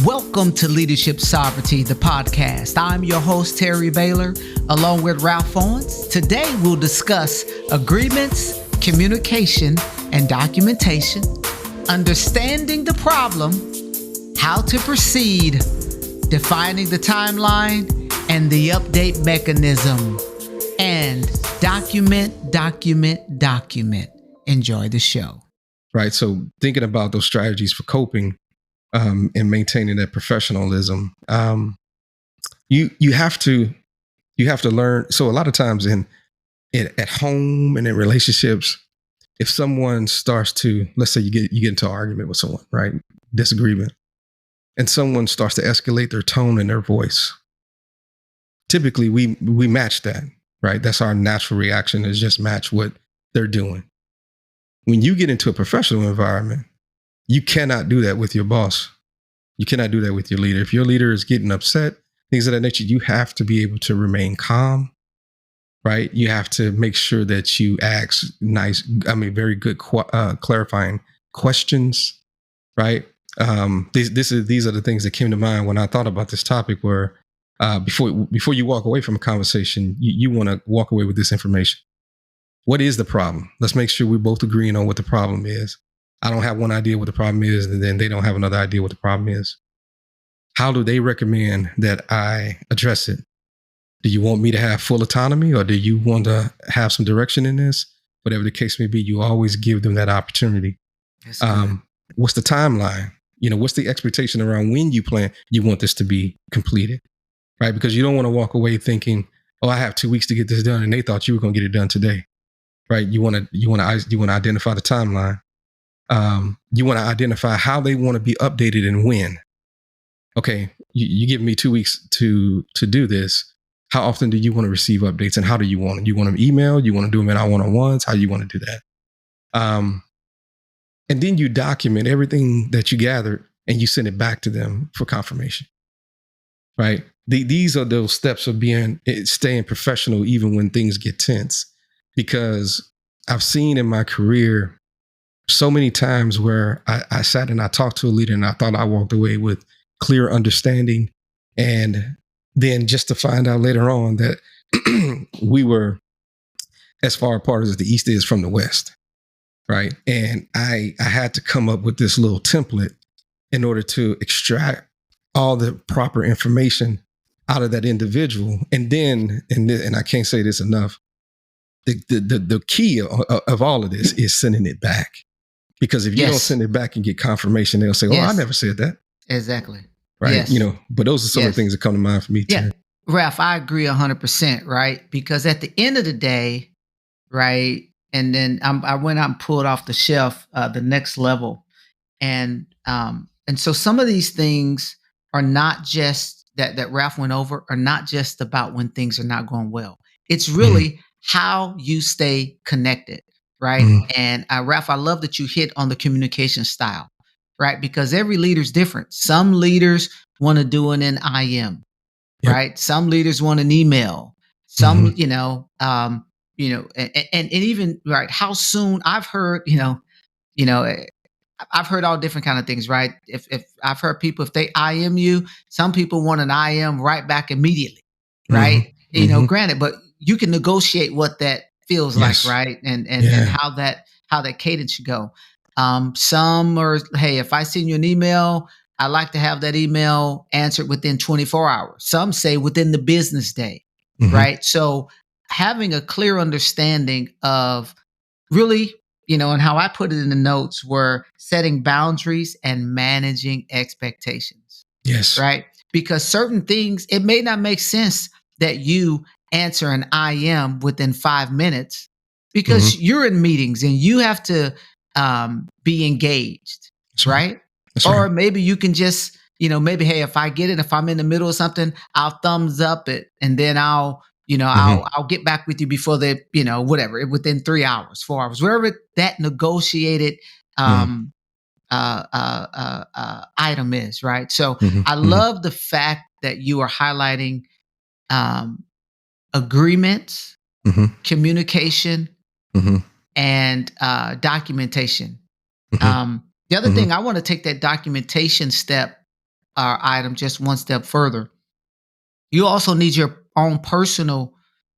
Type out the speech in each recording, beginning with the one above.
Welcome to Leadership Sovereignty, the podcast. I'm your host, Terry Baylor, along with Ralph Owens. Today, we'll discuss agreements, communication, and documentation, understanding the problem, how to proceed, defining the timeline, and the update mechanism, and document. Enjoy the show. Right. So thinking about those strategies for coping and maintaining that professionalism, you have to learn. So a lot of times at home and in relationships, if someone starts to, let's say you get into an argument with someone, right? Disagreement, and someone starts to escalate their tone and their voice. Typically we match that, right? That's our natural reaction, is just match what they're doing. When you get into a professional environment, you cannot do that with your boss. You cannot do that with your leader. If your leader is getting upset, things of that nature, you have to be able to remain calm, right? You have to make sure that you ask very good clarifying questions, right? These are the things that came to mind when I thought about this topic, where before you walk away from a conversation, you want to walk away with this information. What is the problem? Let's make sure we're both agreeing on what the problem is. I don't have one idea what the problem is, and then they don't have another idea what the problem is. How do they recommend that I address it? Do you want me to have full autonomy, or do you want to have some direction in this? Whatever the case may be, you always give them that opportunity. What's the timeline? What's the expectation around when you want this to be completed, right? Because you don't want to walk away thinking, oh, I have 2 weeks to get this done, and they thought you were going to get it done today, right? You want to identify the timeline. You want to identify how they want to be updated and when. Okay, you give me 2 weeks to do this. How often do you want to receive updates, and how do you want it? You want them email? You want to do them in our one-on-ones? How you want to do that? And then you document everything that you gathered, and you send it back to them for confirmation. Right? These are those steps of staying professional even when things get tense, because I've seen in my career so many times where I sat and I talked to a leader, and I thought I walked away with clear understanding, and then just to find out later on that we were as far apart as the East is from the West, right? And I had to come up with this little template in order to extract all the proper information out of that individual. And I can't say this enough, the key of all of this is sending it back. Because if you don't send it back and get confirmation, they'll say, oh, I never said that. Exactly. Right. Yes. But those are some of the things that come to mind for me too. Yeah. Ralph, I agree 100%. Right. Because at the end of the day, right. And then I went out and pulled off the shelf, the next level. And so some of these things are not just that Ralph went over, are not just about when things are not going well. It's really how you stay connected. Right. And Ralph, I love that you hit on the communication style, right? Because every leader's different. Some leaders want to do an IM, right? Some leaders want an email. Some, and even right. How soon? I've heard, I've heard all different kind of things, right? If I've heard people, if they IM you, some people want an IM right back immediately, right? Granted, but you can negotiate what that feels like, right? And how that cadence should go. Some are, hey, if I send you an email, I like to have that email answered within 24 hours. Some say within the business day, right? So having a clear understanding of really, and how I put it in the notes were setting boundaries and managing expectations. Yes. Right? Because certain things, it may not make sense that you answer an IM within 5 minutes because you're in meetings and you have to be engaged, right? Or maybe you can just, maybe, hey, if I get it, if I'm in the middle of something, I'll thumbs up it, and then I'll get back with you before whatever, within 3 hours, 4 hours, wherever that negotiated item is, right? So I love the fact that you are highlighting agreements, communication, and documentation. The other thing, I want to take that documentation step item just one step further. You also need your own personal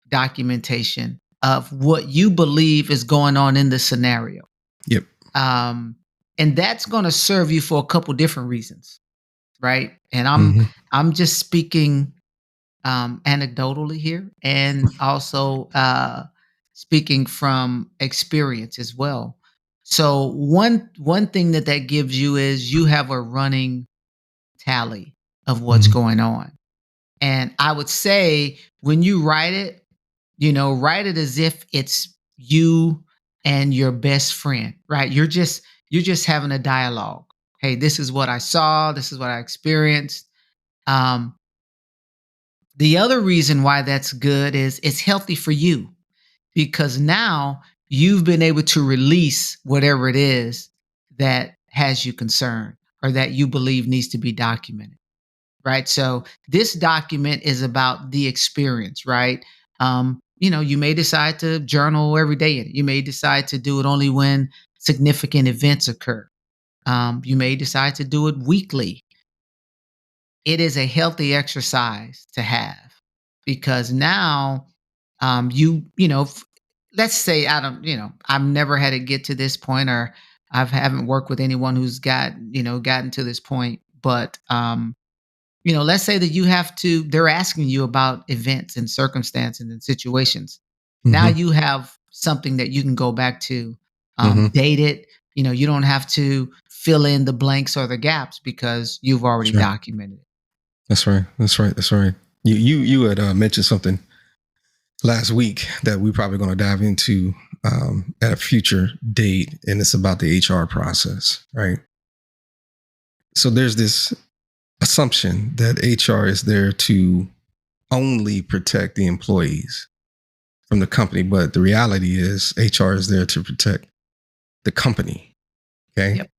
documentation of what you believe is going on in the scenario. Yep. Um, and that's going to serve you for a couple different reasons, right? And Hmm. I'm just speaking anecdotally here, and also speaking from experience as well. So one thing that gives you is you have a running tally of what's Hmm. going on. And I would say when you write it, write it as if it's you and your best friend, right? You're just having a dialogue. Hey, this is what I saw, this is what I experienced. Um, the other reason why that's good is it's healthy for you because now you've been able to release whatever it is that has you concerned or that you believe needs to be documented, right? So this document is about the experience, right? You may decide to journal every day in it. You may decide to do it only when significant events occur. You may decide to do it weekly. It is a healthy exercise to have because now let's say I don't, I've never had it get to this point, or I haven't worked with anyone who's gotten to this point, but let's say that they're asking you about events and circumstances and situations. Now Hmm. you have something that you can go back to, Hmm. date it. You don't have to fill in the blanks or the gaps because you've already That's right. documented it. That's right. That's right. That's right. You had mentioned something last week that we're probably going to dive into at a future date, and it's about the HR process, right? So there's this assumption that HR is there to only protect the employees from the company, but the reality is HR is there to protect the company. Okay. Yep.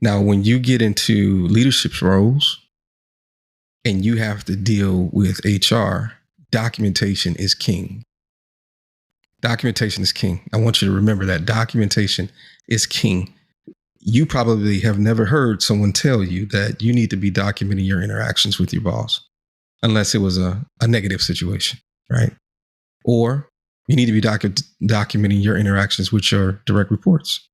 Now, when you get into leadership roles and you have to deal with HR, documentation is king. Documentation is king. I want you to remember that documentation is king. You probably have never heard someone tell you that you need to be documenting your interactions with your boss, unless it was a negative situation, right? Or you need to be documenting your interactions with your direct reports,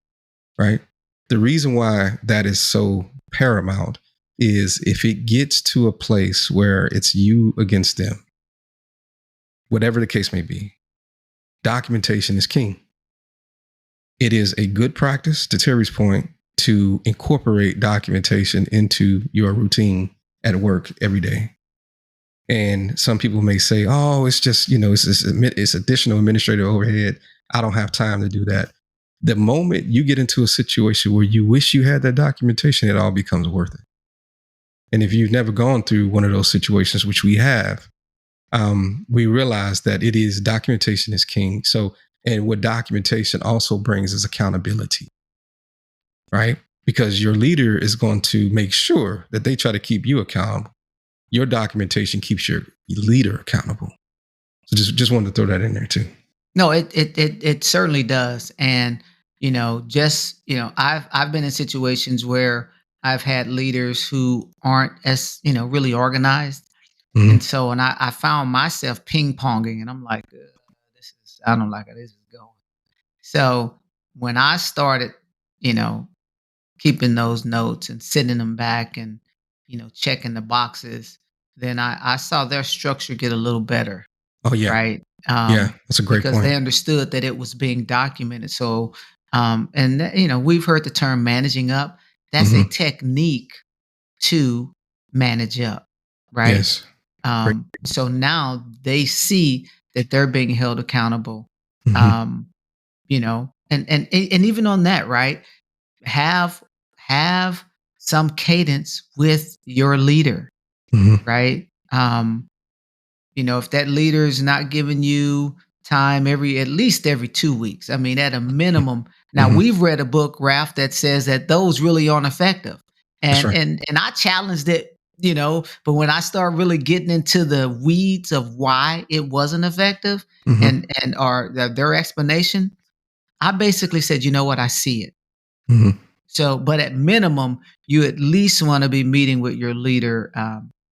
right? The reason why that is so paramount is if it gets to a place where it's you against them, whatever the case may be, documentation is king. It is a good practice, to Terry's point, to incorporate documentation into your routine at work every day. And some people may say, "Oh, it's just it's additional administrative overhead. I don't have time to do that." The moment you get into a situation where you wish you had that documentation, it all becomes worth it. And if you've never gone through one of those situations, which we have, we realize that it is documentation is king. So, and what documentation also brings is accountability, right? Because your leader is going to make sure that they try to keep you accountable. Your documentation keeps your leader accountable. So just wanted to throw that in there too. No, it certainly does. And I've been in situations where I've had leaders who aren't as really organized. And Mm-hmm. so, and I found myself ping ponging, and I'm like, I don't like how this is going. So when I started, you know, keeping those notes and sending them back and, checking the boxes, then I saw their structure get a little better, Oh yeah, right? yeah, that's a great Because point. they understood that it was being documented. So, we've heard the term managing up. That's a Mm-hmm. technique to manage up, right? Yes, great. So now they see that they're being held accountable. Mm-hmm. Um, and even on that, right? Have have some cadence with your leader, Mm-hmm. right? If that leader is not giving you time at least every 2 weeks, I mean, at a minimum. Now Mm-hmm. we've read a book, Ralph, that says that those really aren't effective. That's And right. and I challenged it, but when I start really getting into the weeds of why it wasn't effective Mm-hmm. and their explanation, I basically said, you know what, I see it. Mm-hmm. So, but at minimum, you at least want to be meeting with your leader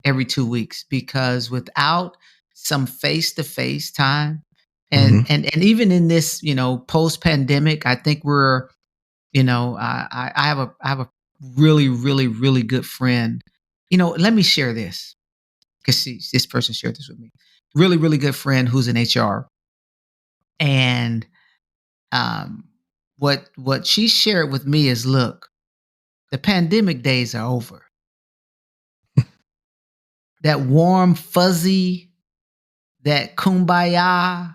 every 2 weeks, because without some face-to-face time, Hmm. and even in this, post-pandemic, I think we're, I have a really, really, really good friend. Let me share this, because this person shared this with me. Really, really good friend who's in HR, and um, what she shared with me is, look, the pandemic days are over. That warm, fuzzy, that kumbaya,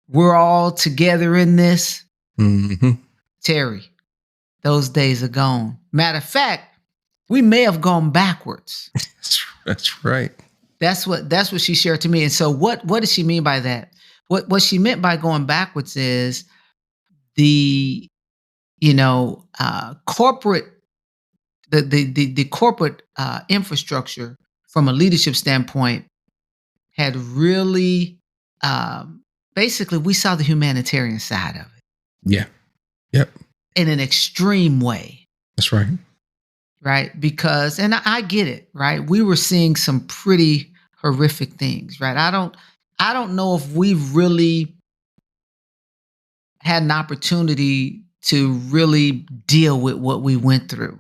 we're all together in this. Hmm. Terry, those days are gone. Matter of fact, we may have gone backwards. That's right. That's what she shared to me. And so what does she mean by that? What she meant by going backwards is the corporate the corporate infrastructure from a leadership standpoint had really, basically, we saw the humanitarian side of it Yeah. Yep. in an extreme way, That's right. right? Because, and I get it, right? We were seeing some pretty horrific things, right? I don't know if we've really had an opportunity to really deal with what we went through.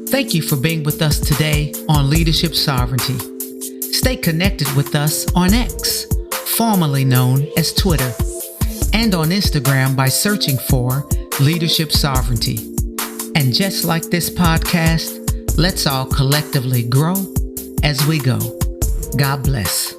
Thank you for being with us today on Leadership Sovereignty. Stay connected with us on X, formerly known as Twitter, and on Instagram by searching for Leadership Sovereignty. And just like this podcast, let's all collectively grow as we go. God bless.